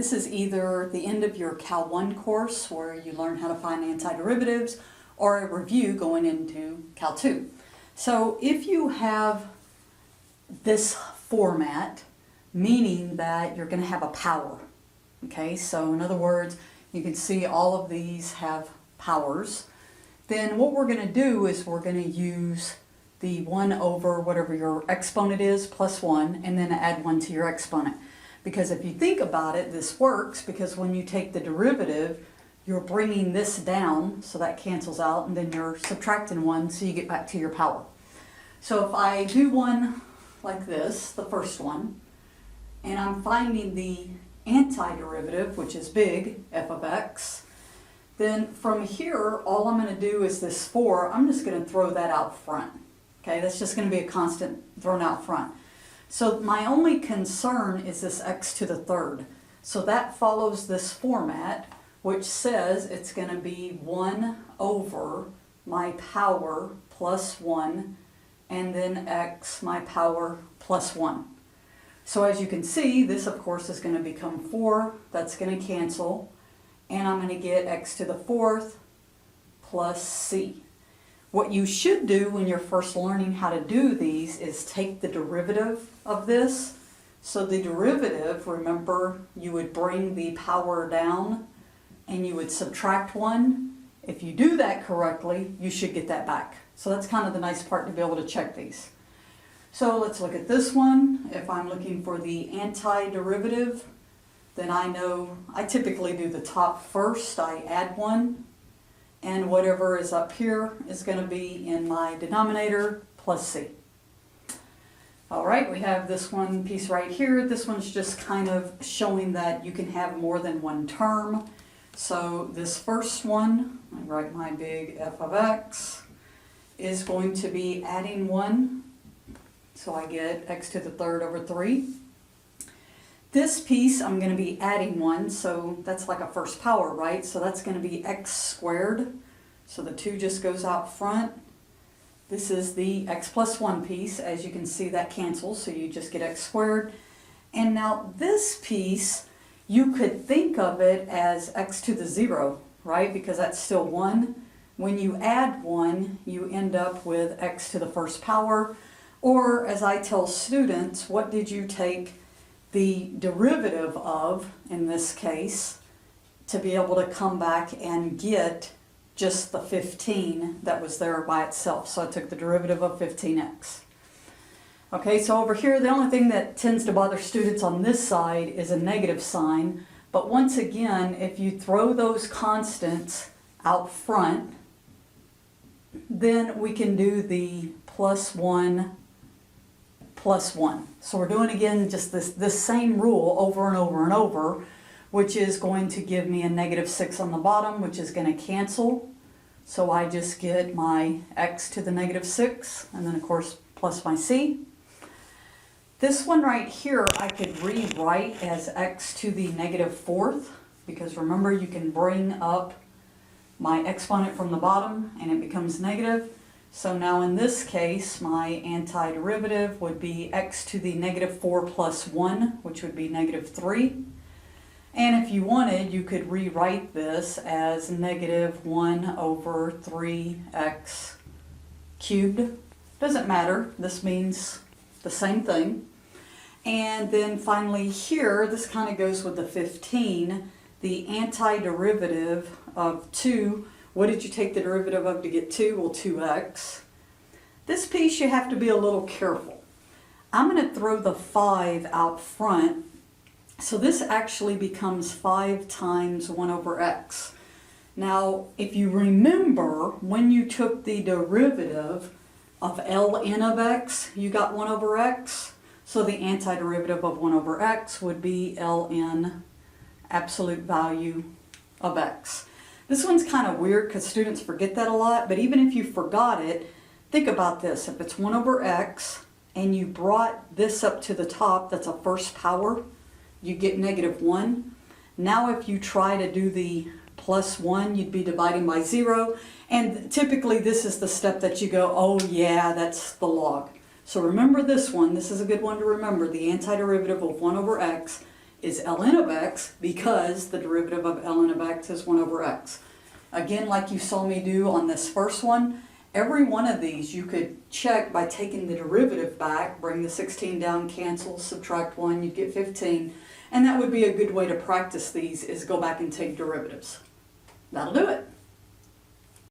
this is either the end of your Cal I course where you learn how to find antiderivatives, or a review going into Cal II. So if you have this format, meaning that you're going to have a power, okay, so in other words, you can see all of these have powers, then what we're going to do is we're going to use the 1 over whatever your exponent is plus 1, and then add 1 to your exponent. Because if you think about it, this works because when you take the derivative, you're bringing this down, so that cancels out, and then you're subtracting 1, so you get back to your power. So if I do one like this, the first one, and I'm finding the antiderivative, which is big, f of x, then from here, all I'm going to do is this 4, I'm just going to throw that out front. Okay, that's just going to be a constant thrown out front. So my only concern is this x to the third. So that follows this format, which says it's going to be 1 over my power plus 1, and then x my power plus 1. So as you can see, this of course is going to become 4, that's going to cancel, and I'm going to get x to the 4th plus c. What you should do when you're first learning how to do these is take the derivative of this. So the derivative, remember, you would bring the power down and you would subtract 1. If you do that correctly, you should get that back. So that's kind of the nice part to be able to check these. So let's look at this one. If I'm looking for the antiderivative, then I know I typically do the top first. I add 1. And whatever is up here is going to be in my denominator plus c. Alright, we have this one piece right here. This one's just kind of showing that you can have more than one term. So this first one, I write my big f of x, is going to be adding 1. So I get x to the third over 3. This piece I'm going to be adding 1, so that's like a first power, right? So that's going to be x squared. So the 2 just goes out front. This is the x plus 1 piece. As you can see, that cancels, so you just get x squared. And now this piece, you could think of it as x to the 0, right? Because that's still 1. When you add 1, you end up with x to the first power. Or, as I tell students, what did you take the derivative of, in this case, to be able to come back and get just the 15 that was there by itself. So I took the derivative of 15x. Okay, so over here, the only thing that tends to bother students on this side is a negative sign. But once again, if you throw those constants out front, then we can do the plus 1 plus 1. So we're doing again just this same rule over and over and over, which is going to give me a negative 6 on the bottom, which is going to cancel. So I just get my x to the negative 6, and then of course plus my c. This one right here I could rewrite as x to the negative 4th, because remember you can bring up my exponent from the bottom and it becomes negative. So now in this case, my antiderivative would be x to the negative 4 plus 1, which would be negative 3. And if you wanted, you could rewrite this as negative 1 over 3x cubed. Doesn't matter, this means the same thing. And then finally here, this kind of goes with the 15, the antiderivative of 2. What did you take the derivative of to get 2? Well, 2x. This piece you have to be a little careful. I'm going to throw the 5 out front, so this actually becomes 5 times 1 over x. Now, if you remember, when you took the derivative of ln of x, you got 1 over x. So the antiderivative of 1 over x would be ln absolute value of x. This one's kind of weird because students forget that a lot, but even if you forgot it, think about this. If it's 1 over x and you brought this up to the top, that's a first power, you get negative 1. Now if you try to do the plus 1, you'd be dividing by 0, and typically this is the step that you go, oh yeah, that's the log. So remember this one. This is a good one to remember. The antiderivative of 1 over x is ln of x because the derivative of ln of x is 1 over x. Again, like you saw me do on this first one, every one of these you could check by taking the derivative back, bring the 16 down, cancel, subtract 1, you'd get 15. And that would be a good way to practice these, is go back and take derivatives. That'll do it.